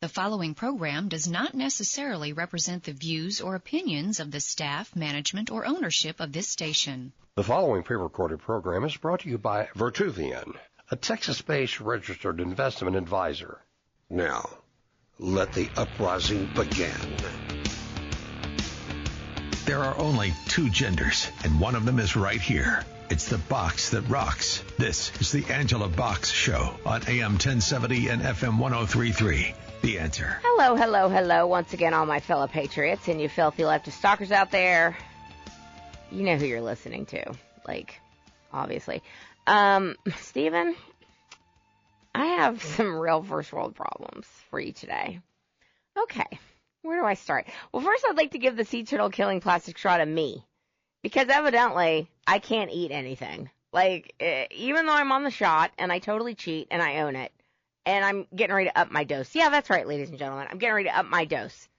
The following program does not necessarily represent the views or opinions of the staff, management, or ownership of this station. The following pre-recorded program is brought to you by Vertuvian, a Texas-based registered investment advisor. Now, let the uprising begin. There are only two genders, and one of them is right here. It's the box that rocks. This is the Angela Box Show on AM 1070 and FM 103.3. The Answer. Hello, hello, hello. Once again, all my fellow patriots and you filthy leftist stalkers out there. You know who you're listening to. Obviously. Steven, I have some real first world problems for you today. Okay, where do I start? Well, first I'd like to give the seed-turtle killing plastic straw to me. Because evidently, I can't eat anything. Even though I'm on the shot, and I totally cheat, and I own it, and I'm getting ready to up my dose. Yeah, that's right, ladies and gentlemen. I'm getting ready to up my dose.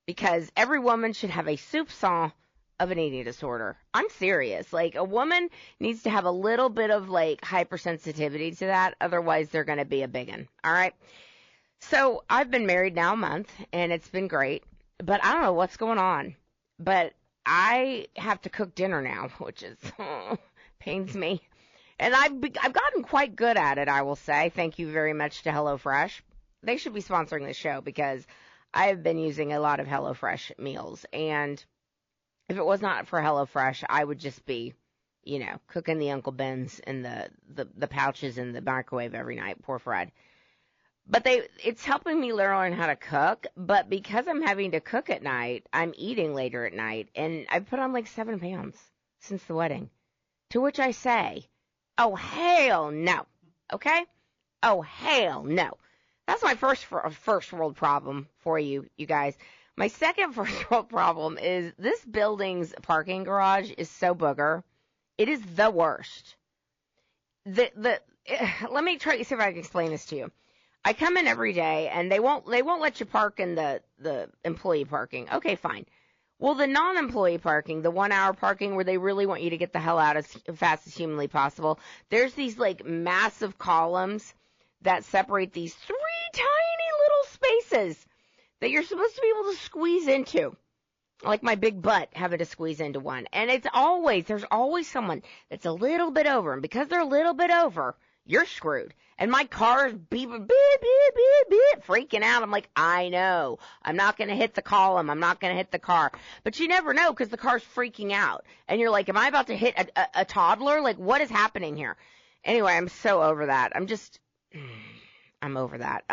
Because every woman should have a soupçon of an eating disorder. I'm serious. A woman needs to have a little bit of, hypersensitivity to that. Otherwise, they're going to be a biggin. All right? So, I've been married now a month, and it's been great. But I don't know what's going on. But I have to cook dinner now, which is pains me. And I've gotten quite good at it, I will say. Thank you very much to HelloFresh. They should be sponsoring this show because I've been using a lot of HelloFresh meals. And if it was not for HelloFresh, I would just be, cooking the Uncle Ben's and the pouches in the microwave every night. Poor Fred. But it's helping me learn how to cook, but because I'm having to cook at night, I'm eating later at night, and I've put on 7 pounds since the wedding. To which I say, oh, hell no. Okay? Oh, hell no. That's my first world problem for you guys. My second first world problem is this building's parking garage is so booger. It is the worst. Let me try to see if I can explain this to you. I come in every day, and they won't let you park in the employee parking. Okay, fine. Well, the non-employee parking, the 1 hour parking where they really want you to get the hell out as fast as humanly possible, there's these, massive columns that separate these 3 tiny little spaces that you're supposed to be able to squeeze into. Like my big butt having to squeeze into one. And there's always someone that's a little bit over, and because they're a little bit over, you're screwed. And my car's beeping, beep, beep, beep, beep, freaking out. I'm like, I know. I'm not going to hit the column. I'm not going to hit the car. But you never know because the car's freaking out. And you're like, am I about to hit a toddler? What is happening here? Anyway, I'm so over that. I'm over that.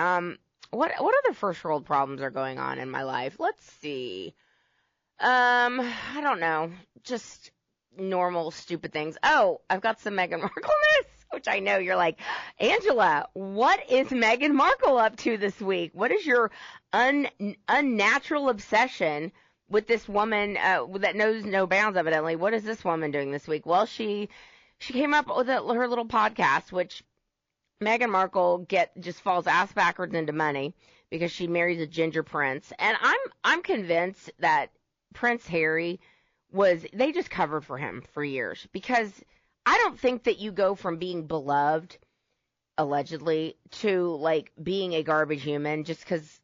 What other first world problems are going on in my life? Let's see. I don't know. Just normal, stupid things. Oh, I've got some Meghan Markle news. Which I know you're like, Angela, what is Meghan Markle up to this week? What is your unnatural obsession with this woman that knows no bounds, evidently? What is this woman doing this week? Well, she came up with her little podcast, which Meghan Markle just falls ass backwards into money because she marries a ginger prince. And I'm convinced that Prince Harry they just covered for him for years because I don't think that you go from being beloved, allegedly, to, being a garbage human just because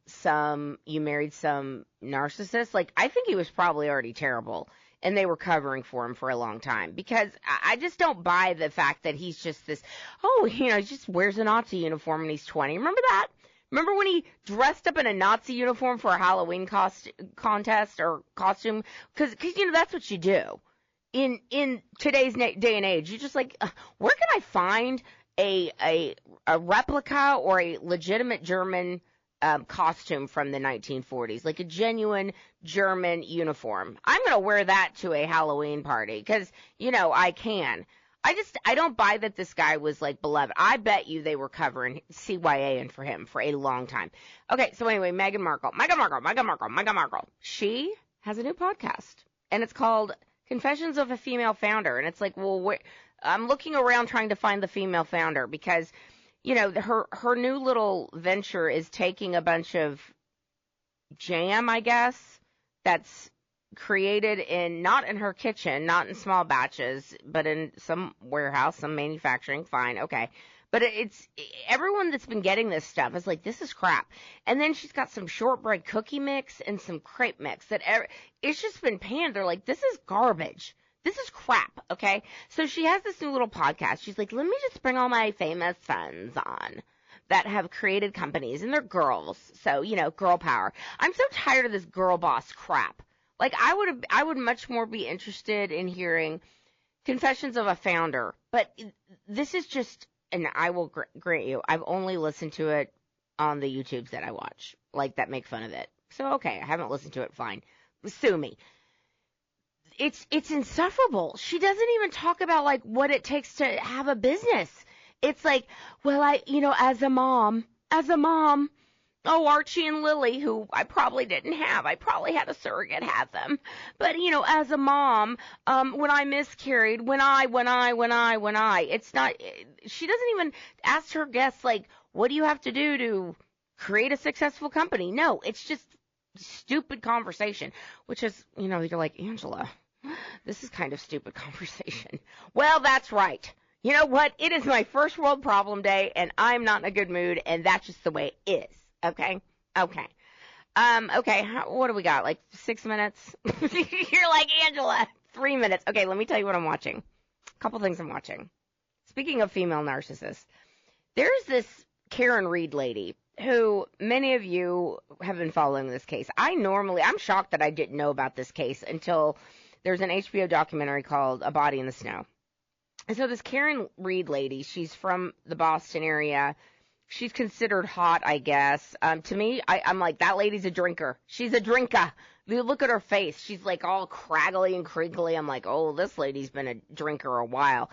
you married some narcissist. I think he was probably already terrible, and they were covering for him for a long time because I just don't buy the fact that he's just this, he just wears a Nazi uniform when he's 20. Remember that? Remember when he dressed up in a Nazi uniform for a Halloween contest or costume? Because that's what you do. In today's day and age, you're just like, where can I find a replica or a legitimate German costume from the 1940s, like a genuine German uniform? I'm going to wear that to a Halloween party because, I can. I don't buy that this guy was, beloved. I bet you they were covering CYA for him for a long time. Okay, so anyway, Meghan Markle. She has a new podcast, and it's called Confessions of a Female Founder. And it's I'm looking around trying to find the female founder because, her new little venture is taking a bunch of jam, I guess, that's created not in her kitchen, not in small batches, but in some warehouse, some manufacturing, fine, okay. But it's everyone that's been getting this stuff is like, this is crap. And then she's got some shortbread cookie mix and some crepe mix it's just been panned. They're like, this is garbage. This is crap, okay? So she has this new little podcast. She's like, let me just bring all my famous friends on that have created companies, and they're girls. So, girl power. I'm so tired of this girl boss crap. Like, I would much more be interested in hearing confessions of a founder. But this is just, and I will grant you, I've only listened to it on the YouTubes that I watch, like, that make fun of it. So, okay, I haven't listened to it, fine. Sue me. It's insufferable. She doesn't even talk about, like, what it takes to have a business. It's like, well, as a mom, oh, Archie and Lily, who I probably didn't have. I probably had a surrogate have them. But, as a mom, when I miscarried, when I, it's not, she doesn't even ask her guests, like, what do you have to do to create a successful company? No, it's just stupid conversation, which is, you're like, Angela, this is kind of stupid conversation. Well, that's right. You know what? It is my first world problem day, and I'm not in a good mood, and that's just the way it is. Okay? Okay. What do we got? Like 6 minutes? You're like, Angela, 3 minutes. Okay, let me tell you what I'm watching. A couple things I'm watching. Speaking of female narcissists, there's this Karen Reed lady who many of you have been following this case. I'm shocked that I didn't know about this case until there's an HBO documentary called A Body in the Snow. And so this Karen Reed lady, she's from the Boston area. She's considered hot, I guess. To me, I'm like, that lady's a drinker. She's a drinker. You look at her face. She's like all craggly and crinkly. I'm like, oh, this lady's been a drinker a while.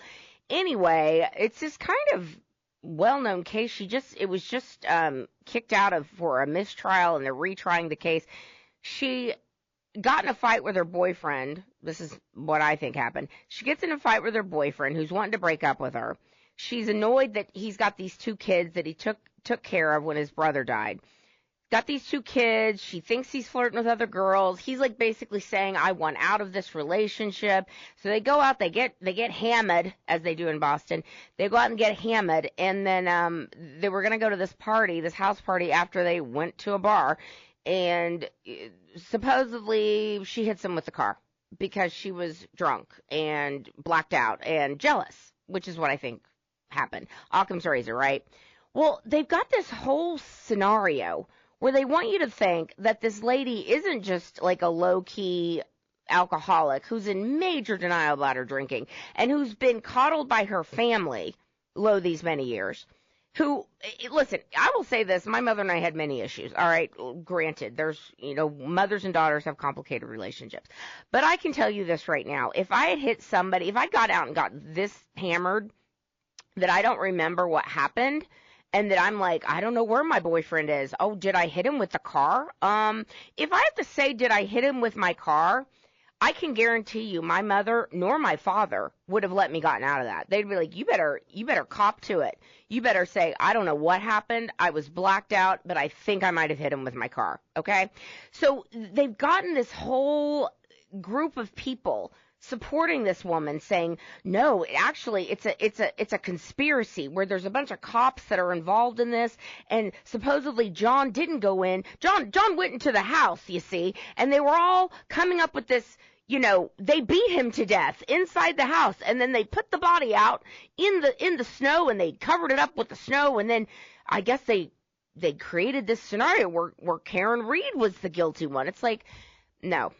Anyway, it's this kind of well-known case. It was just kicked out of for a mistrial, and they're retrying the case. She got in a fight with her boyfriend. This is what I think happened. She gets in a fight with her boyfriend, who's wanting to break up with her. She's annoyed that he's got these 2 kids that he took care of when his brother died. Got these 2 kids. She thinks he's flirting with other girls. He's like basically saying, I want out of this relationship. So they go out, they get hammered, as they do in Boston. They go out and get hammered, and then they were going to go to this house party after they went to a bar. And supposedly she hits him with the car because she was drunk and blacked out and jealous, which is what I think happened. Occam's razor, right? Well, they've got this whole scenario where they want you to think that this lady isn't just like a low-key alcoholic who's in major denial about her drinking and who's been coddled by her family these many years. Listen, I will say this, my mother and I had many issues, all right? Granted, there's, mothers and daughters have complicated relationships. But I can tell you this right now, if I had hit somebody, if I got out and got this hammered, that I don't remember what happened, and that I'm like, I don't know where my boyfriend is. Oh, did I hit him with the car? If I have to say, did I hit him with my car? I can guarantee you my mother nor my father would have let me gotten out of that. They'd be like, you better cop to it. You better say, I don't know what happened. I was blacked out, but I think I might have hit him with my car. Okay? So they've gotten this whole group of people supporting this woman saying, no, actually it's a conspiracy where there's a bunch of cops that are involved in this, and supposedly John didn't go in. John went into the house, you see, and they were all coming up with this, they beat him to death inside the house, and then they put the body out in the snow, and they covered it up with the snow, and then I guess they created this scenario where Karen Reed was the guilty one. It's like, no,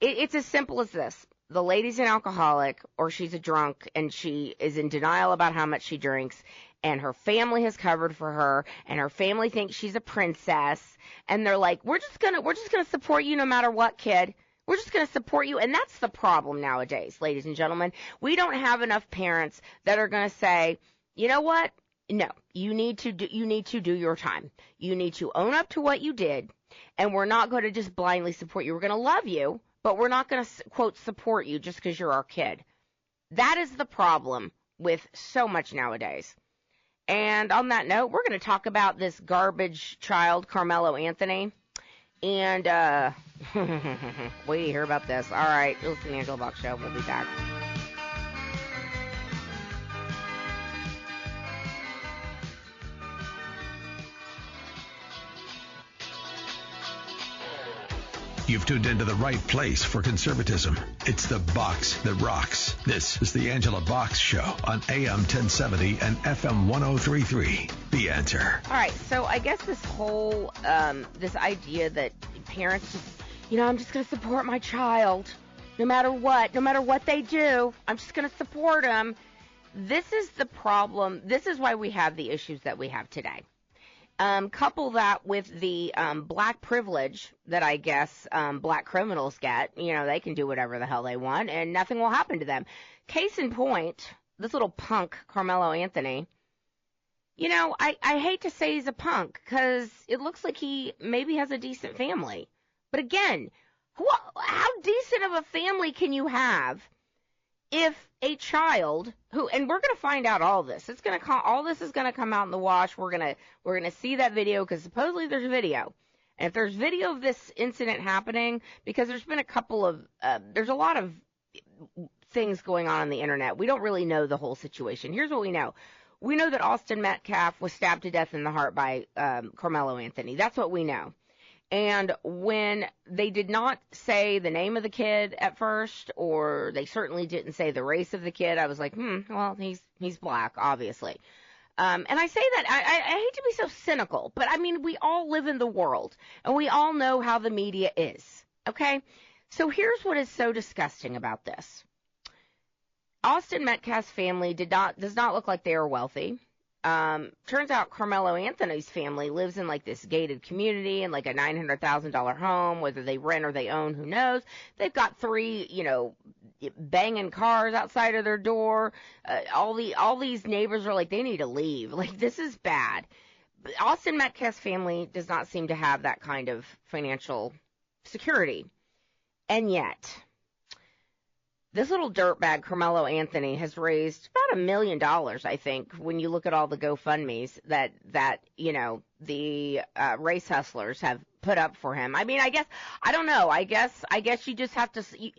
it's as simple as this. The lady's an alcoholic, or she's a drunk, and she is in denial about how much she drinks, and her family has covered for her, and her family thinks she's a princess, and they're like, we're just gonna support you no matter what, kid. We're just gonna support you, and that's the problem nowadays, ladies and gentlemen. We don't have enough parents that are gonna say, you know what? No, you need to do your time. You need to own up to what you did, and we're not going to just blindly support you. We're going to love you, but we're not going to, quote, support you just because you're our kid. That is the problem with so much nowadays. And on that note, we're going to talk about this garbage child, Karmelo Anthony. And, wait to hear about this. All right, listen to the Angela Box Show. We'll be back. You've tuned into the right place for conservatism. It's the box that rocks. This is the Angela Box Show on AM 1070 and FM 1033. The Answer. All right, so I guess this whole, this idea that parents just, I'm just going to support my child no matter what they do. I'm just going to support them. This is the problem. This is why we have the issues that we have today. Couple that with the black privilege that I guess black criminals get. They can do whatever the hell they want, and nothing will happen to them. Case in point, this little punk, Karmelo Anthony, I hate to say he's a punk because it looks like he maybe has a decent family. But again, how decent of a family can you have if a child who, and we're going to find out all this. All this is going to come out in the wash. We're going to see that video because supposedly there's a video. And if there's video of this incident happening, because there's been there's a lot of things going on the internet. We don't really know the whole situation. Here's what we know. We know that Austin Metcalf was stabbed to death in the heart by Karmelo Anthony. That's what we know. And when they did not say the name of the kid at first, or they certainly didn't say the race of the kid, I was like, well, he's black, obviously. And I say that, I hate to be so cynical, but I mean, we all live in the world, and we all know how the media is, okay? So here's what is so disgusting about this. Austin Metcalf's family does not look like they are wealthy. Turns out Karmelo Anthony's family lives in like this gated community in like a $900,000 home, whether they rent or they own, who knows. They've got 3, banging cars outside of their door. All these neighbors are like, they need to leave. Like, this is bad. But Austin Metcalf's family does not seem to have that kind of financial security. And yet, this little dirtbag, Karmelo Anthony, has raised about $1 million, I think, when you look at all the GoFundMes that the race hustlers have put up for him. I mean, I don't know. I guess you just have to, you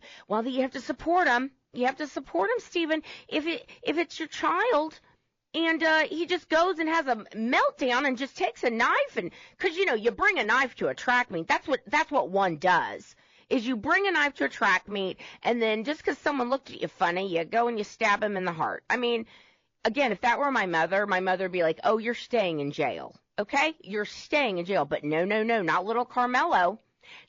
have to support him. You have to support him, Stephen. If it's your child and he just goes and has a meltdown and just takes a knife because you bring a knife to a track meet. That's what one does. Is you bring a knife to a track meet, and then just because someone looked at you funny, you go and you stab him in the heart. I mean, again, if that were my mother would be like, oh, you're staying in jail, okay? You're staying in jail. But no, not little Karmelo.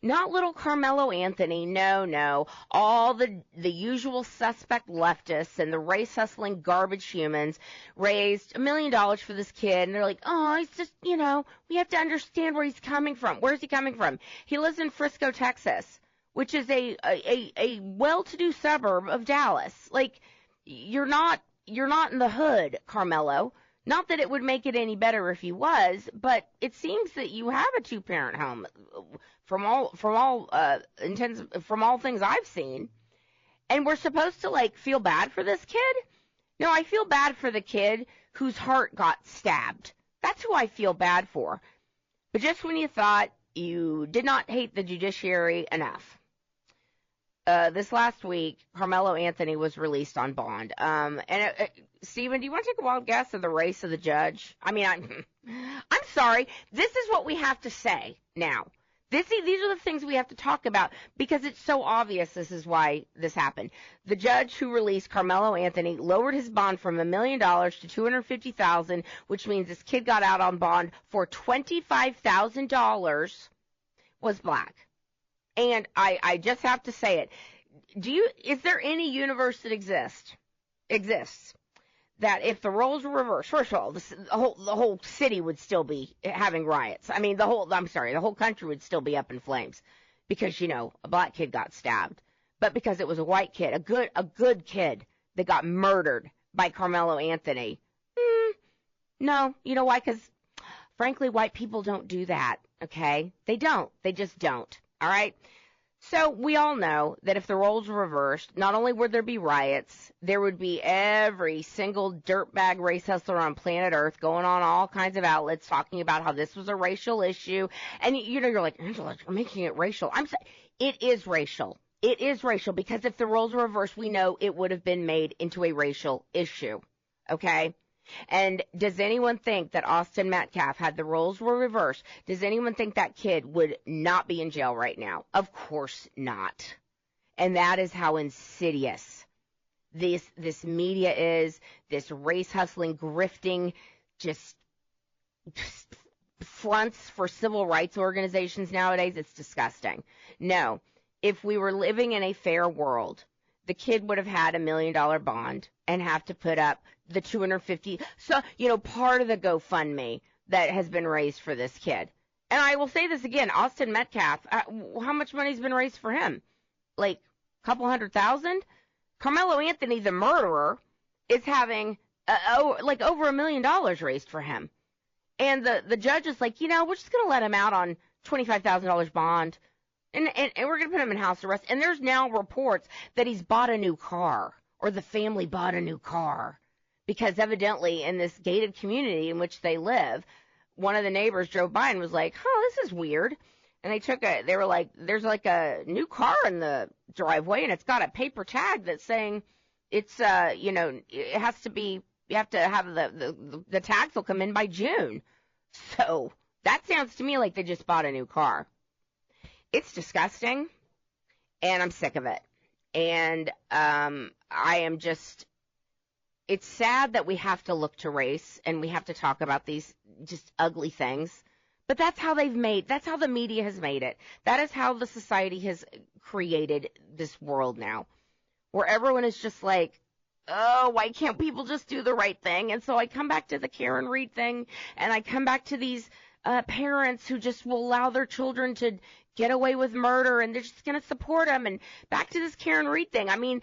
Not little Karmelo Anthony, no. All the usual suspect leftists and the race-hustling garbage humans raised $1 million for this kid, and they're like, oh, he's just, we have to understand where he's coming from. Where's he coming from? He lives in Frisco, Texas, which is a well-to-do suburb of Dallas. Like, you're not in the hood, Karmelo. Not that it would make it any better if he was, but it seems that you have a 2-parent home from all things I've seen. And we're supposed to feel bad for this kid? No, I feel bad for the kid whose heart got stabbed. That's who I feel bad for. But just when you thought you did not hate the judiciary enough. This last week, Karmelo Anthony was released on bond. Stephen, do you want to take a wild guess of the race of the judge? I mean, I'm sorry. This is what we have to say now. These are the things we have to talk about because it's so obvious this is why this happened. The judge who released Karmelo Anthony lowered his bond from $1 million to $250,000, which means this kid got out on bond for $25,000, was black. And I just have to say it. Is there any universe that exists that if the roles were reversed, first of all, the whole city would still be having riots. I mean, the whole country would still be up in flames because, a black kid got stabbed. But because it was a white kid, a good kid that got murdered by Karmelo Anthony. No, you know why? Because, frankly, white people don't do that, okay? They don't. They just don't. All right? So we all know that if the roles were reversed, not only would there be riots, there would be every single dirtbag race hustler on planet Earth going on all kinds of outlets talking about how this was a racial issue. And, you're like, Angela, you're making it racial. It is racial. It is racial because if the roles were reversed, we know it would have been made into a racial issue. Okay? And does anyone think that Austin Metcalf, had the roles were reversed, does anyone think that kid would not be in jail right now? Of course not. And that is how insidious this media is, this race hustling, grifting, just fronts for civil rights organizations nowadays. It's disgusting. No, if we were living in a fair world, the kid would have had $1 million bond and have to put up the 250. So, part of the GoFundMe that has been raised for this kid. And I will say this again, Austin Metcalf, how much money's been raised for him? Like a couple $100,000? Karmelo Anthony, the murderer, is having over $1 million raised for him. And the judge is like, we're just going to let him out on $25,000 bond. And we're going to put him in house arrest. And there's now reports that he's bought a new car, or the family bought a new car, because evidently in this gated community in which they live, one of the neighbors drove by and was like, this is weird. And they were like, there's like a new car in the driveway, and it's got a paper tag that's saying it's, it has to be, you have to have the tags will come in by June. So that sounds to me like they just bought a new car. It's disgusting, and I'm sick of it. And it's sad that we have to look to race and we have to talk about these just ugly things. But that's how the media has made it. That is how the society has created this world now, where everyone is just like, oh, why can't people just do the right thing? And so I come back to the Karen Reed thing, and I come back to these parents who just will allow their children to get away with murder, and they're just going to support them. And back to this Karen Reed thing. I mean,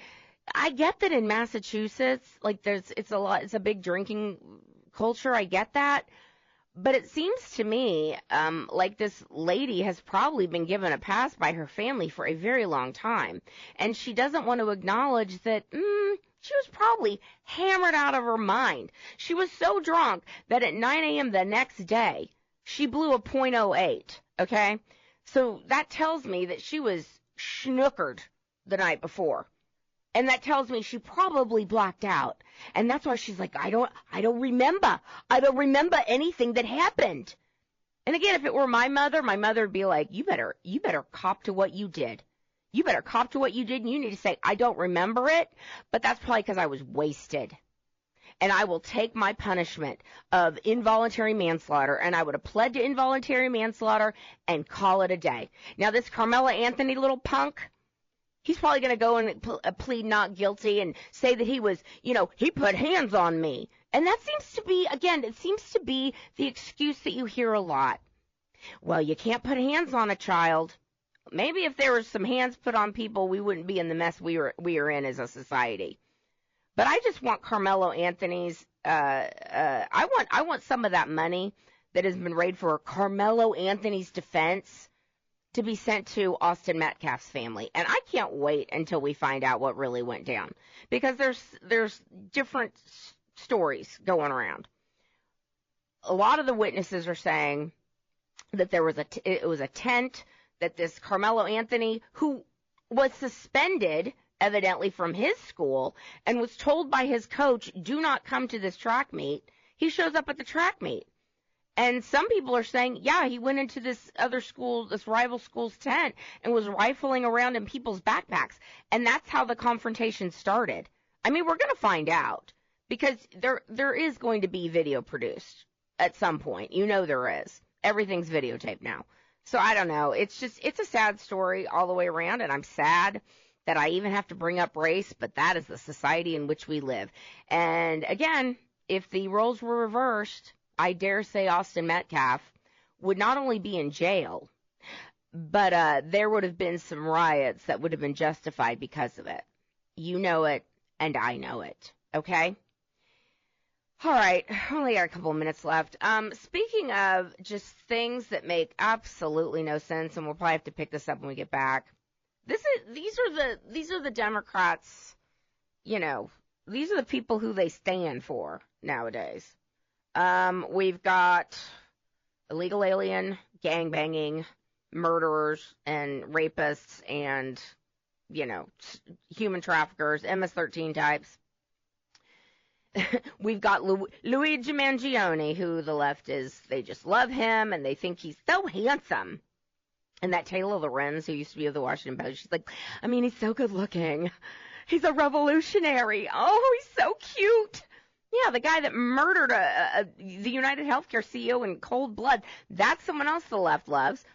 I get that in Massachusetts, like it's a big drinking culture. I get that. But it seems to me like this lady has probably been given a pass by her family for a very long time. And she doesn't want to acknowledge that she was probably hammered out of her mind. She was so drunk that at 9 a.m. the next day, she blew a .08, okay? So that tells me that she was schnookered the night before. And that tells me she probably blacked out. And that's why she's like, I don't remember. I don't remember anything that happened. And again, if it were my mother would be like, you better cop to what you did. You better cop to what you did, and you need to say, I don't remember it, but that's probably because I was wasted. And I will take my punishment of involuntary manslaughter, and I would have pled to involuntary manslaughter and call it a day. Now, this Karmelo Anthony little punk, he's probably going to go and plead not guilty and say that he was, he put hands on me. And that seems to be the excuse that you hear a lot. Well, you can't put hands on a child. Maybe if there were some hands put on people, we wouldn't be in the mess we are in as a society. But I just want Karmelo Anthony's, I want some of that money that has been raised for Karmelo Anthony's defense to be sent to Austin Metcalf's family. And I can't wait until we find out what really went down, because there's different stories going around. A lot of the witnesses are saying that it was a tent, that this Karmelo Anthony, who was suspended evidently from his school and was told by his coach, do not come to this track meet, he shows up at the track meet. And some people are saying, yeah, he went into this other school, this rival school's tent, and was rifling around in people's backpacks. And that's how the confrontation started. I mean, we're going to find out, because there is going to be video produced at some point. There is. Everything's videotaped now. So I don't know. It's a sad story all the way around, and I'm sad that I even have to bring up race, but that is the society in which we live. And again, if the roles were reversed, I dare say Austin Metcalf would not only be in jail, but there would have been some riots that would have been justified because of it. You know it, and I know it. Okay? All right, only got a couple of minutes left. Speaking of just things that make absolutely no sense, and we'll probably have to pick this up when we get back. These are the Democrats, these are the people who they stand for nowadays. We've got illegal alien, gangbanging, murderers and rapists and, human traffickers, MS-13 types. we've got Luigi Mangione, who the left they just love him, and they think he's so handsome. And that Taylor Lorenz, who used to be of the Washington Post, she's like, I mean, he's so good looking. He's a revolutionary. Oh, he's so cute. Yeah, the guy that murdered the United Healthcare CEO in cold blood. That's someone else the left loves.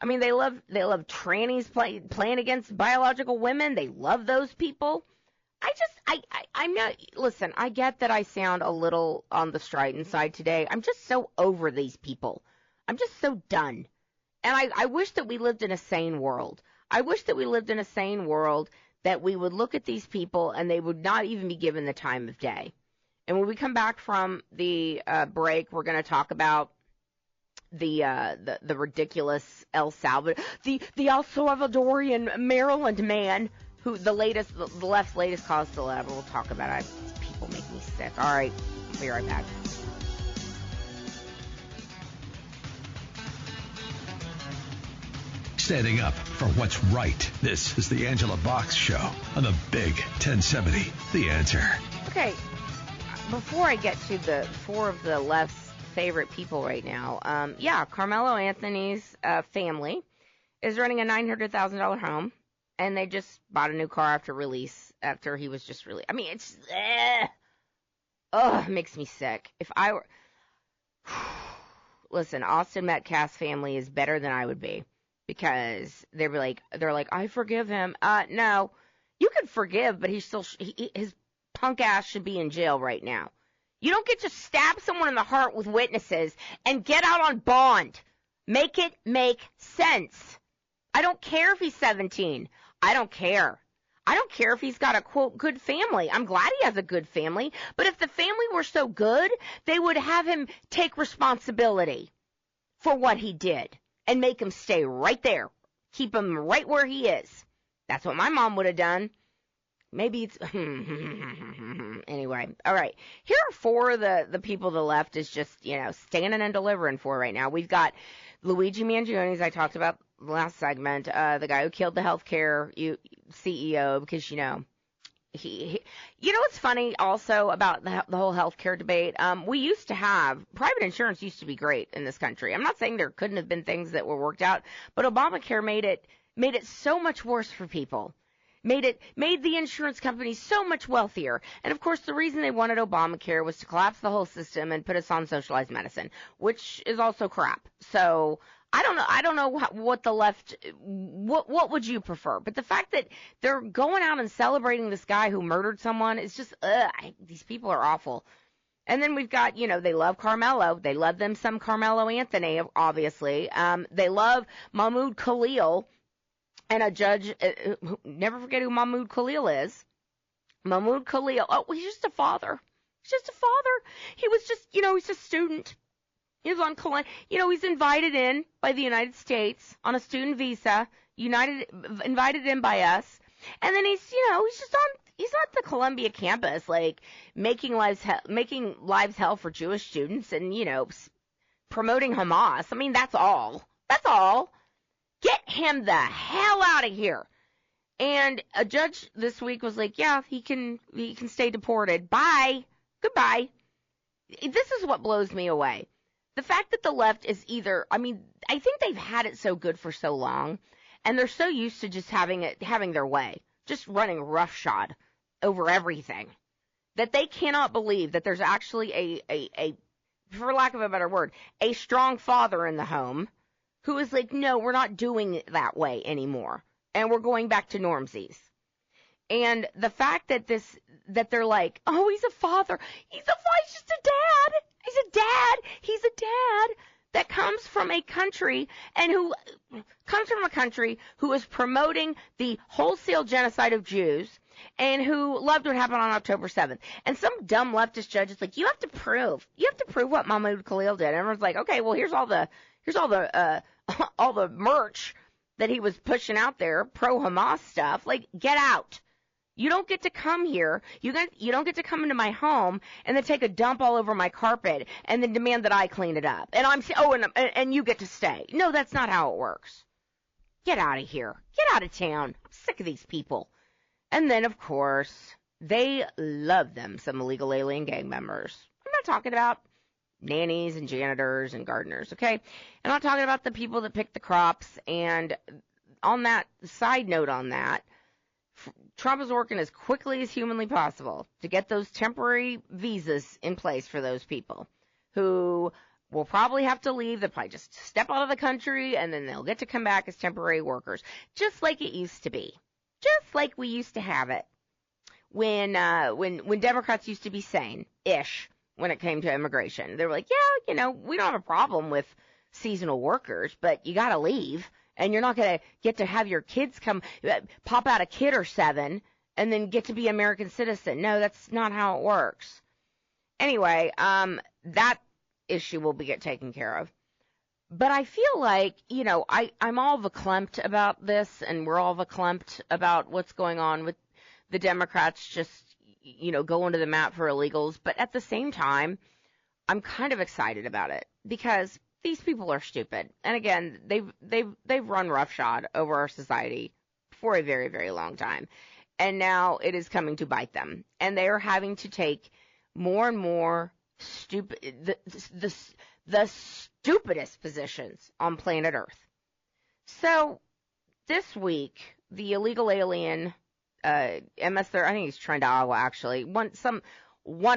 I mean, they love trannies playing against biological women. They love those people. I'm not, listen, I get that I sound a little on the strident side today. I'm just so over these people. I'm just so done. And I wish that we lived in a sane world. I wish that we lived in a sane world that we would look at these people and they would not even be given the time of day. And when we come back from the break, we're going to talk about the ridiculous El Salvador, the El Salvadorian Maryland man who the left's latest cause celebrity. We'll talk about it. People make me sick. All right, I'll be right back. Standing up for what's right. This is the Angela Box Show on the Big 1070. The Answer. Okay, before I get to the four of the left's favorite people right now, Karmelo Anthony's family is running a $900,000 home, and they just bought a new car after he was just really. I mean, it's it makes me sick. If I were, listen, Austin Metcalf's family is better than I would be. Because they're like, I forgive him. No, you can forgive, but his punk ass should be in jail right now. You don't get to stab someone in the heart with witnesses and get out on bond. Make it make sense. I don't care if he's 17. I don't care. I don't care if he's got a, quote, good family. I'm glad he has a good family. But if the family were so good, they would have him take responsibility for what he did. And make him stay right there. Keep him right where he is. That's what my mom would have done. Maybe it's... Anyway, all right. Here are four of the people the left is just, standing and delivering for right now. We've got Luigi Mangione, as I talked about last segment, the guy who killed the healthcare CEO because, he what's funny also about the whole healthcare debate? We used to have private insurance used to be great in this country. I'm not saying there couldn't have been things that were worked out, but Obamacare made it so much worse for people. Made the insurance companies so much wealthier. And of course, the reason they wanted Obamacare was to collapse the whole system and put us on socialized medicine, which is also crap. So I don't know what the left, what would you prefer? But the fact that they're going out and celebrating this guy who murdered someone is just, these people are awful. And then we've got, they love Karmelo. They love them some Karmelo Anthony, obviously. They love Mahmoud Khalil and a judge, never forget who Mahmoud Khalil is. Mahmoud Khalil, he's just a father. He's just a father. He was just, he's a student. He was on, he's invited in by the United States on a student visa, invited in by us. And then he's on the Columbia campus, like making lives hell for Jewish students and, promoting Hamas. I mean, that's all. That's all. Get him the hell out of here. And a judge this week was like, yeah, he can stay deported. Bye. Goodbye. This is what blows me away. The fact that the left is I think they've had it so good for so long, and they're so used to just having their way, just running roughshod over everything, that they cannot believe that there's actually a for lack of a better word, a strong father in the home who is like, no, we're not doing it that way anymore, and we're going back to normsies. And the fact that they're like, oh, he's a father. He's just a dad. He's a dad that comes from a country who is promoting the wholesale genocide of Jews and who loved what happened on October 7th. And some dumb leftist judge is like, you have to prove what Mahmoud Khalil did. And everyone's like, okay, well, here's all the merch that he was pushing out there, pro-Hamas stuff. Like, get out. You don't get to come here. You don't get to come into my home and then take a dump all over my carpet and then demand that I clean it up. And you get to stay. No, that's not how it works. Get out of here. Get out of town. I'm sick of these people. And then, of course, They love them some illegal alien gang members. I'm not talking about nannies and janitors and gardeners, okay? I'm not talking about the people that pick the crops. And on that side note on that, Trump is working as quickly as humanly possible to get those temporary visas in place for those people who will probably have to leave. They'll probably just step out of the country, and then they'll get to come back as temporary workers, just like it used to be, just like we used to have it when Democrats used to be sane-ish when it came to immigration. They were like, yeah, we don't have a problem with seasonal workers, but you got to leave. And you're not going to get to have your kids come pop out a kid or 7 and then get to be American citizen. No, that's not how it works. Anyway, that issue will get taken care of. But I feel like, I'm all verklempt about this, and we're all verklempt about what's going on with the Democrats just, going to the mat for illegals. But at the same time, I'm kind of excited about it because these people are stupid. And again, they've run roughshod over our society for a very, very long time. And now it is coming to bite them. And they are having to take more and more the stupidest positions on planet Earth. So this week, the illegal alien, MS-30, I think he's Trendawa actually, one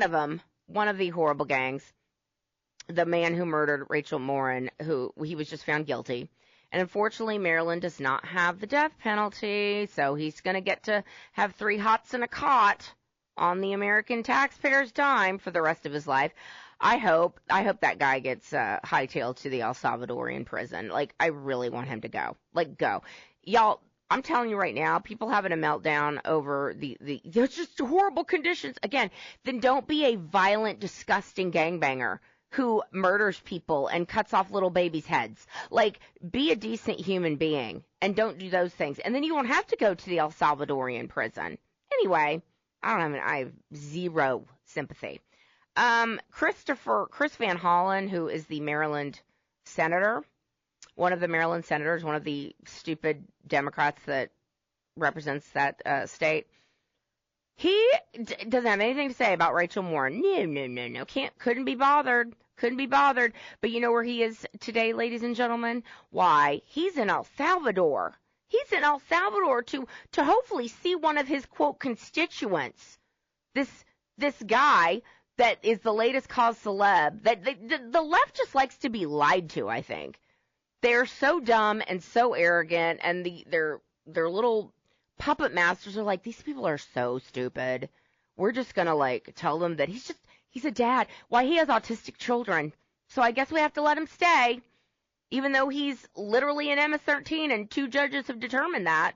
of the horrible gangs, the man who murdered Rachel Morin, he was just found guilty. And unfortunately, Maryland does not have the death penalty, so he's going to get to have 3 hots and a cot on the American taxpayer's dime for the rest of his life. I hope that guy gets hightailed to the El Salvadorian prison. Like, I really want him to go. Like, go. Y'all, I'm telling you right now, people having a meltdown over there's just horrible conditions. Again, then don't be a violent, disgusting gangbanger who murders people and cuts off little babies' heads. Like, be a decent human being and don't do those things. And then you won't have to go to the El Salvadorian prison. Anyway, I have zero sympathy. Chris Van Hollen, who is the Maryland senator, one of the Maryland senators, one of the stupid Democrats that represents that state, he doesn't have anything to say about Rachel Moore. No. Couldn't be bothered. But you know where he is today, ladies and gentlemen? Why? He's in El Salvador. He's in El Salvador to hopefully see one of his, quote, constituents. This guy that is the latest cause celeb. That the left just likes to be lied to, I think. They're so dumb and so arrogant, and their little puppet masters are like, these people are so stupid. We're just going to, tell them that he's a dad. Why, he has autistic children. So I guess we have to let him stay, even though he's literally an MS-13, and 2 judges have determined that.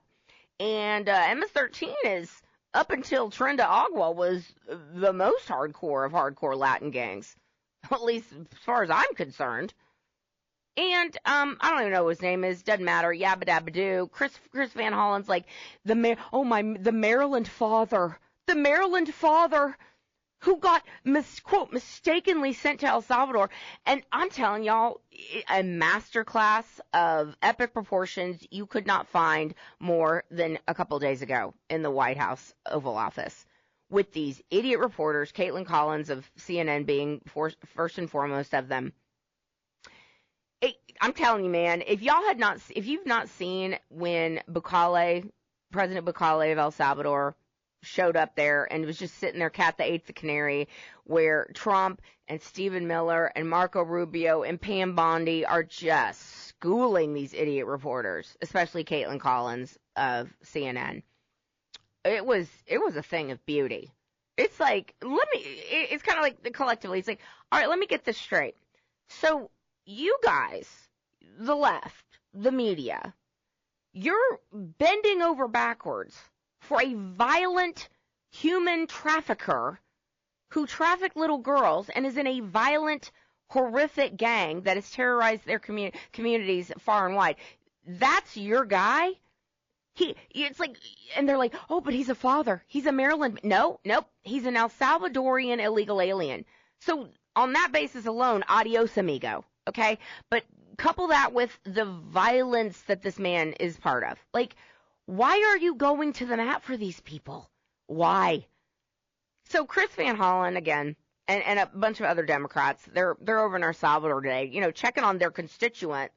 And MS-13 is, up until Trenda Agua, was the most hardcore of hardcore Latin gangs, at least as far as I'm concerned. And I don't even know what his name is. Doesn't matter. Yabba dabba doo. Chris Van Hollen's like the Maryland father. The Maryland father who got quote mistakenly sent to El Salvador. And I'm telling y'all, a masterclass of epic proportions you could not find more than a couple days ago in the White House Oval Office, with these idiot reporters, Caitlin Collins of CNN being first and foremost of them. I'm telling you, man, if you've not seen when President Bukele of El Salvador showed up there and was just sitting there, cat that ate the canary, where Trump and Stephen Miller and Marco Rubio and Pam Bondi are just schooling these idiot reporters, especially Caitlin Collins of CNN. It was a thing of beauty. It's like, it's kind of like collectively, it's like, all right, let me get this straight. So you guys, the left, the media, you're bending over backwards for a violent human trafficker who trafficked little girls and is in a violent, horrific gang that has terrorized their communities far and wide. That's your guy? It's like, and they're like, oh, but he's a father. He's a Maryland. Nope. He's an El Salvadorian illegal alien. So on that basis alone, adios, amigo. Okay? But couple that with the violence that this man is part of. Like, why are you going to the mat for these people? Why? So Chris Van Hollen, again, and a bunch of other Democrats, they're over in El Salvador today, checking on their constituent.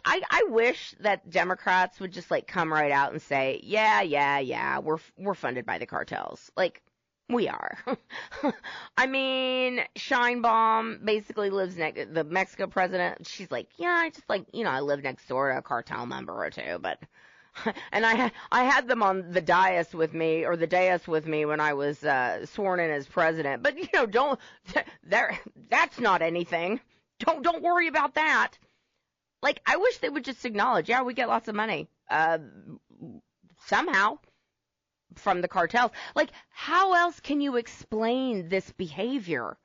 I wish that Democrats would just come right out and say, yeah, we're funded by the cartels. We are. I mean, Sheinbaum basically lives the Mexico president. She's like, yeah, I just I live next door to a cartel member or two, but, and I had them on the dais with me when I was, sworn in as president, but that's not anything. Don't worry about that. I wish they would just acknowledge, yeah, we get lots of money, somehow from the cartels. How else can you explain this behavior?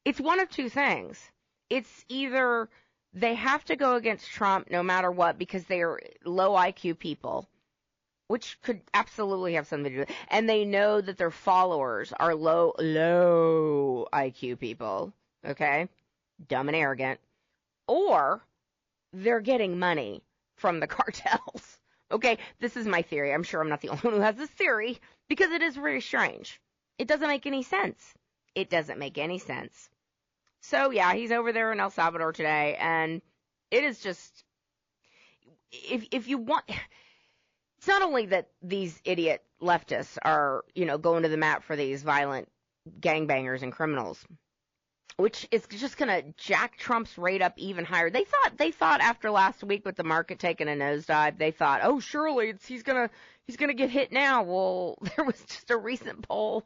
It's one of two things. It's either they have to go against Trump no matter what because they are low IQ people, which could absolutely have something to do with it, and they know that their followers are low IQ people, okay? Dumb and arrogant. Or they're getting money from the cartels. Okay, this is my theory. I'm sure I'm not the only one who has this theory, because it is very strange. It doesn't make any sense. It doesn't make any sense. So, yeah, he's over there in El Salvador today, and it is just, if you want, it's not only that these idiot leftists are, going to the mat for these violent gangbangers and criminals, which is just going to jack Trump's rate up even higher. They thought after last week with the market taking a nosedive, they thought, oh, surely he's going to get hit now. Well, there was just a recent poll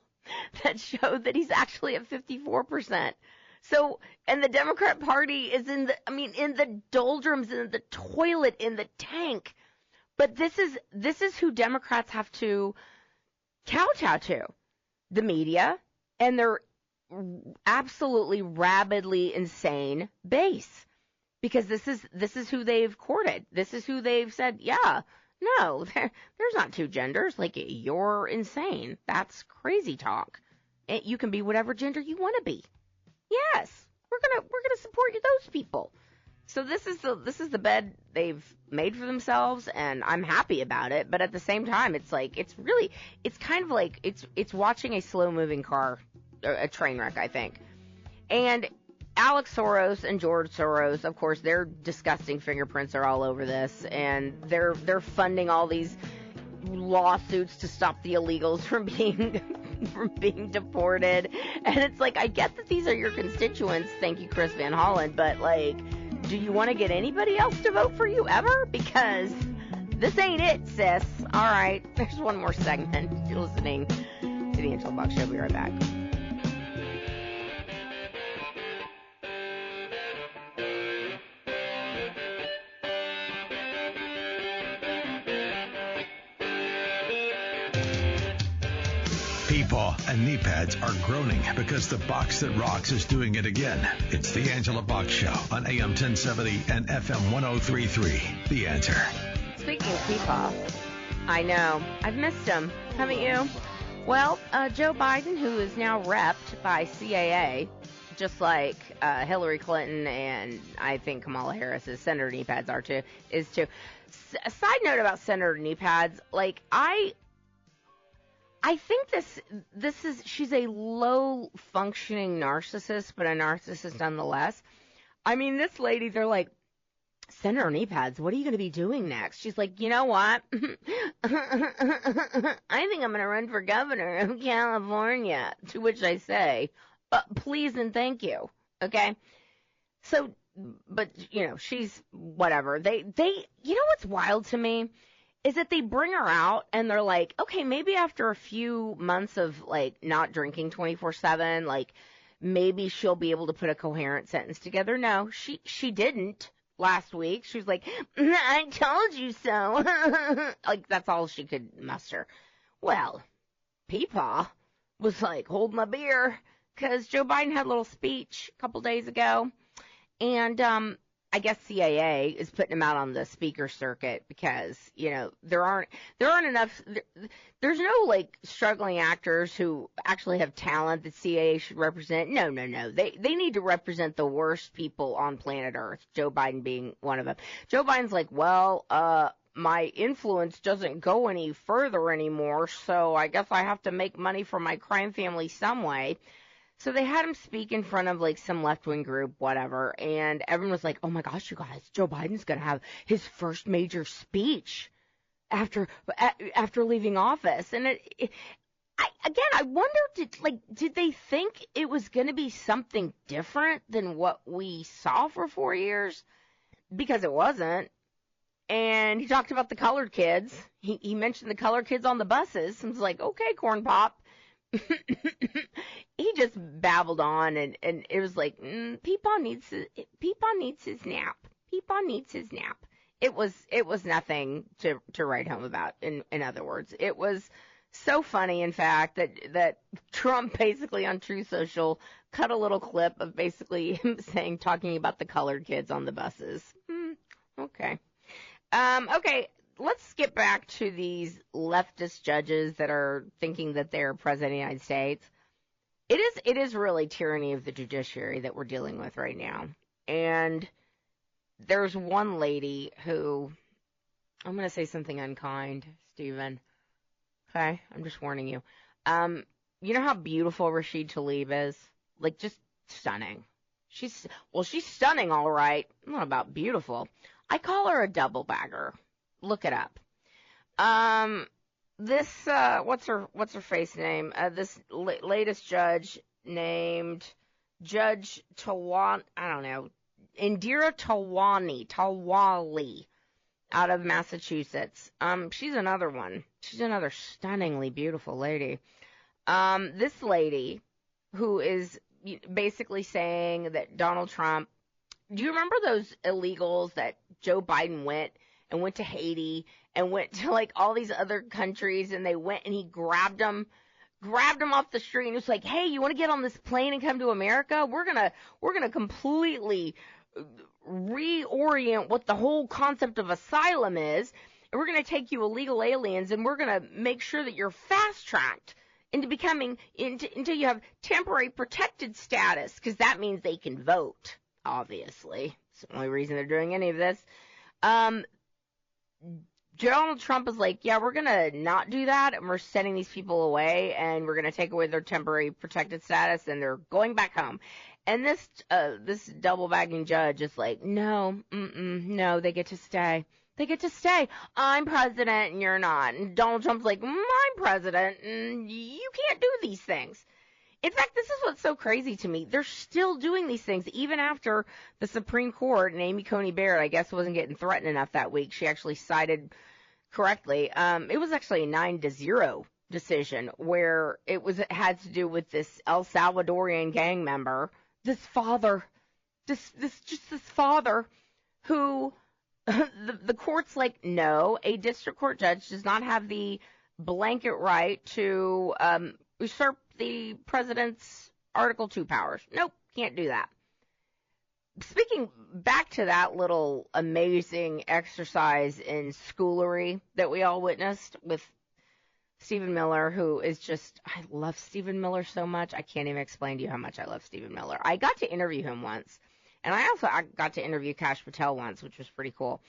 that showed that he's actually at 54%. So, and the Democrat Party is in the doldrums, in the toilet, in the tank. But this is who Democrats have to kowtow to. The media and their absolutely rabidly insane base, because this is who they've courted. This is who they've said, yeah, no, there's not two genders. You're insane. That's crazy talk. You can be whatever gender you want to be. Yes, we're gonna support those people. So this is the bed they've made for themselves, and I'm happy about it. But at the same time, it's kind of like it's watching a slow moving car. A train wreck, I think. And Alex Soros and George Soros, of course, their disgusting fingerprints are all over this, and they're funding all these lawsuits to stop the illegals from being deported. And it's I get that these are your constituents, thank you, Chris Van Hollen, but do you want to get anybody else to vote for you ever? Because this ain't it, sis. All right, there's one more segment. You're listening to the Angela Box Show. We'll be right back. People and knee pads are groaning because the box that rocks is doing it again. It's the Angela Box Show on AM 1070 and FM 1033. The Answer. Speaking of Peepaw, I know. I've missed him. Haven't you? Well, Joe Biden, who is now repped by CAA, just like Hillary Clinton and I think Kamala Harris's Senator knee pads is too. A side note about Senator knee pads, I think she's a low functioning narcissist, but a narcissist nonetheless. I mean, this lady, they're like, Senator knee pads, what are you going to be doing next? She's like, you know what? I think I'm going to run for governor of California. To which I say, please and thank you. Okay. So, but she's whatever. They, what's wild to me is that they bring her out and they're like, okay, maybe after a few months of not drinking 24/7, maybe she'll be able to put a coherent sentence together. No, she didn't last week. She was like, I told you so. That's all she could muster. Well, Peepaw was hold my beer, because Joe Biden had a little speech a couple days ago, and I guess CAA is putting him out on the speaker circuit because, there aren't enough, there's no struggling actors who actually have talent that CAA should represent. No. They need to represent the worst people on planet Earth, Joe Biden being one of them. Joe Biden's my influence doesn't go any further anymore, so I guess I have to make money for my crime family some way. So they had him speak in front of, like, some left-wing group, whatever, and everyone was like, oh my gosh, you guys, Joe Biden's going to have his first major speech after leaving office. And I wonder, did they think it was going to be something different than what we saw for 4 years? Because it wasn't. And he talked about the colored kids. He mentioned the colored kids on the buses. And was like, okay, corn pop. He just babbled on, and it was like, Peepaw needs his nap. Peepaw needs his nap. It was nothing to write home about. In other words, it was so funny, in fact, that Trump basically on Truth Social cut a little clip of basically him talking about the colored kids on the buses. Okay. Okay, let's get back to these leftist judges that are thinking that they're president of the United States. It is really tyranny of the judiciary that we're dealing with right now. And there's one lady who, I'm going to say something unkind, Stephen. Okay, I'm just warning you. You know how beautiful Rashid Tlaib is? Like, just stunning. She's stunning, all right. Not about beautiful. I call her a double bagger. Look it up. What's her face name? This latest judge named Judge Indira Tawali out of Massachusetts. She's another one. She's another stunningly beautiful lady. This lady who is basically saying that Donald Trump, do you remember those illegals that Joe Biden went to Haiti and went to like all these other countries, and they went and he grabbed them off the street and was like, hey, you want to get on this plane and come to America? We're gonna completely reorient what the whole concept of asylum is, and we're gonna take you illegal aliens and we're gonna make sure that you're fast tracked into becoming until you have temporary protected status, because that means they can vote. Obviously, it's the only reason they're doing any of this. Donald Trump is like, yeah, we're going to not do that, and we're sending these people away, and we're going to take away their temporary protected status, and they're going back home. And this double-bagging judge is like, no, they get to stay. They get to stay. I'm president, and you're not. And Donald Trump's like, I'm president, and you can't do these things. In fact, this is what's so crazy to me. They're still doing these things even after the Supreme Court and Amy Coney Barrett, I guess, wasn't getting threatened enough that week. She actually sided correctly. It was actually a 9-0 decision where it had to do with this El Salvadorian gang member, this father who the court's like, no, a district court judge does not have the blanket right to usurp the president's Article 2 powers. Nope, can't do that. Speaking back to that little amazing exercise in schoolery that we all witnessed with Stephen Miller, who is just, I love Stephen Miller so much. I can't even explain to you how much I love Stephen Miller. I got to interview him once, and I got to interview Kash Patel once, which was pretty cool.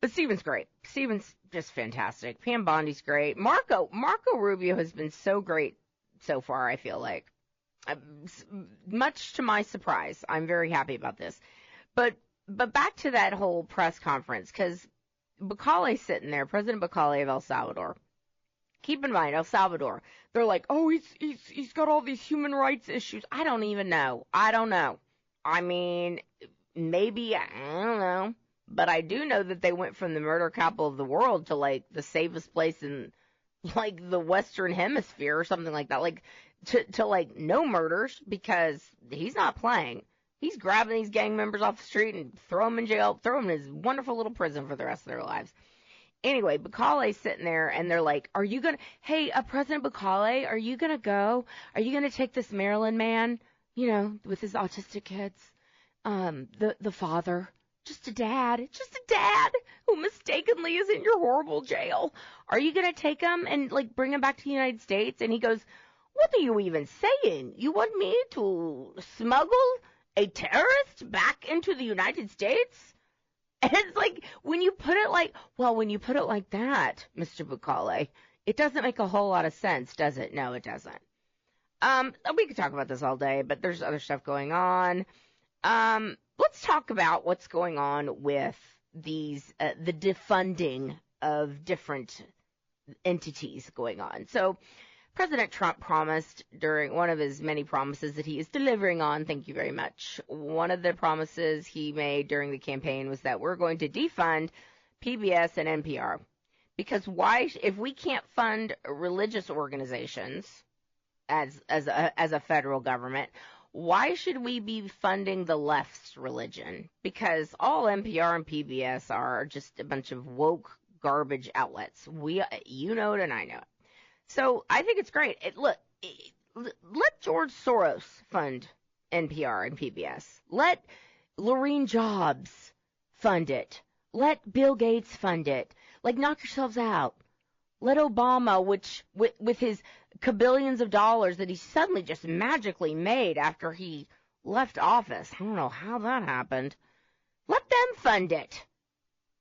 But Stephen's great. Stephen's just fantastic. Pam Bondi's great. Marco Rubio has been so great so far, I feel like. Much to my surprise. I'm very happy about this. But back to that whole press conference, because Bukele's sitting there, President Bukele of El Salvador. Keep in mind, El Salvador, they're like, oh, he's got all these human rights issues. I don't even know. I don't know. I mean, maybe, I don't know. But I do know that they went from the murder capital of the world to, like, the safest place in, like, the Western Hemisphere or something like that. Like, to like, no murders, because he's not playing. He's grabbing these gang members off the street and throw them in jail, throw them in his wonderful little prison for the rest of their lives. Anyway, Bukele's sitting there, and they're like, are you going to, hey, President Bukele, are you going to go? Are you going to take this Maryland man, with his autistic kids, the father, just a dad who mistakenly is in your horrible jail. Are you going to take him and, like, bring him back to the United States? And he goes, what are you even saying? You want me to smuggle a terrorist back into the United States? And it's like, when you put it like that, Mr. Bukale, it doesn't make a whole lot of sense, does it? No, it doesn't. We could talk about this all day, but there's other stuff going on. Let's talk about what's going on with these, the defunding of different entities going on. So, President Trump promised during one of his many promises that he is delivering on, thank you very much. One of the promises he made during the campaign was that we're going to defund PBS and NPR. Because why, if we can't fund religious organizations as a federal government, why should we be funding the left's religion? Because all NPR and PBS are just a bunch of woke garbage outlets. You know it and I know it. So I think it's great. Let George Soros fund NPR and PBS. Let Laurene Jobs fund it. Let Bill Gates fund it. Like, knock yourselves out. Let Obama, which with his kabillions of dollars that he suddenly just magically made after he left office. I don't know how that happened. Let them fund it.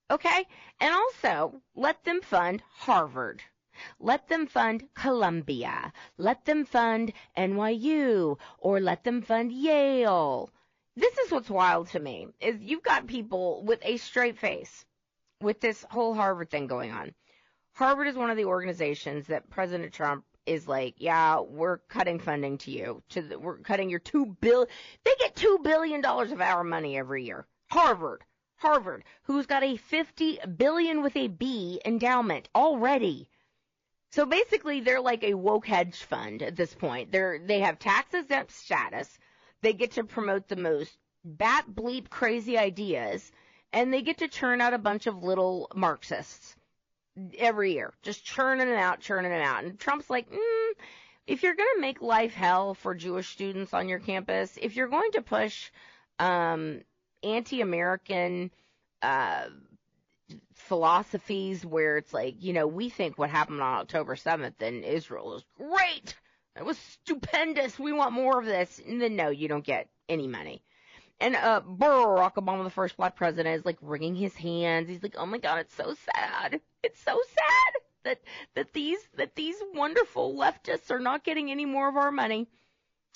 Okay? And also, let them fund Harvard. Let them fund Columbia. Let them fund NYU. Or let them fund Yale. This is what's wild to me, is you've got people with a straight face with this whole Harvard thing going on. Harvard is one of the organizations that President Trump is like, yeah, we're cutting funding to you. We're cutting your $2 billion. They get $2 billion of our money every year. Harvard, who's got a $50 billion with a B endowment already. So basically, they're like a woke hedge fund at this point. They have tax-exempt status. They get to promote the most bat-bleep crazy ideas, and they get to churn out a bunch of little Marxists every year, just churning them out. And Trump's like, if you're going to make life hell for Jewish students on your campus, if you're going to push anti-American philosophies where it's like, we think what happened on October 7th in Israel is great. It was stupendous. We want more of this. And then, no, you don't get any money. And Barack Obama, the first black president, is like wringing his hands. He's like, oh my God, it's so sad. It's so sad that these wonderful leftists are not getting any more of our money.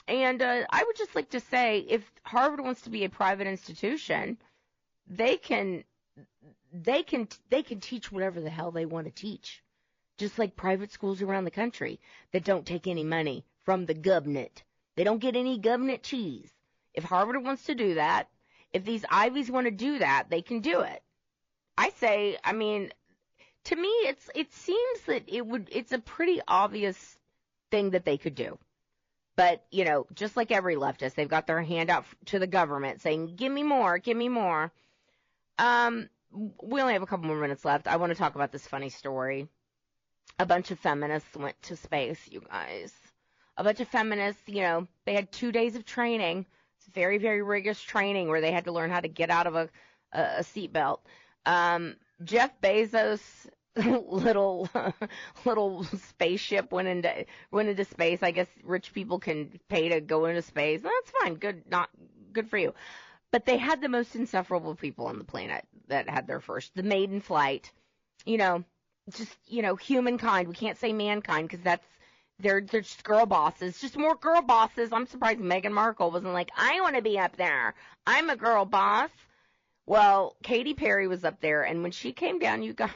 And I would just like to say, if Harvard wants to be a private institution, they can teach whatever the hell they want to teach. Just like private schools around the country that don't take any money from the government. They don't get any government cheese. If Harvard wants to do that, if these Ivies want to do that, they can do it. I say, to me, it seems that it's a pretty obvious thing that they could do. But, just like every leftist, they've got their hand out to the government saying, give me more, give me more. We only have a couple more minutes left. I want to talk about this funny story. A bunch of feminists went to space, you guys. A bunch of feminists, they had 2 days of training. It's very, very rigorous training where they had to learn how to get out of a seatbelt. Jeff Bezos' little spaceship went into space. I guess rich people can pay to go into space. That's fine. Good for you. But they had the most insufferable people on the planet that had their first, the maiden flight. Humankind. We can't say mankind because they're just girl bosses. Just more girl bosses. I'm surprised Meghan Markle wasn't like, I want to be up there. I'm a girl boss. Well, Katy Perry was up there, and when she came down, you guys,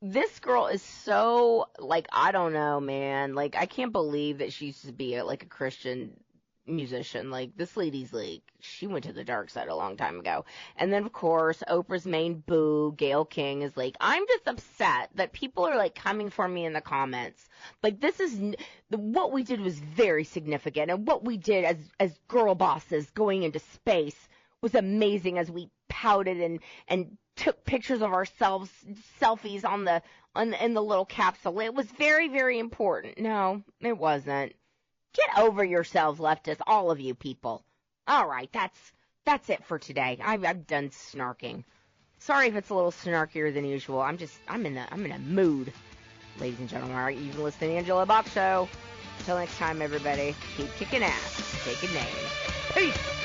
this girl is so, I don't know, man. I can't believe that she used to be a Christian musician. This lady's she went to the dark side a long time ago. And then, of course, Oprah's main boo, Gayle King, is I'm just upset that people are coming for me in the comments. This is what we did was very significant, and what we did as girl bosses going into space was amazing, as we pouted and took pictures of ourselves, selfies in the little capsule. It was very, very important. No, it wasn't. Get over yourselves, leftists, all of you people. All right, that's it for today. I'm done snarking. Sorry if it's a little snarkier than usual. I'm in a mood, ladies and gentlemen. All right, you've been listening to the Angela Box Show. Until next time, everybody, keep kicking ass. Take a name. Peace.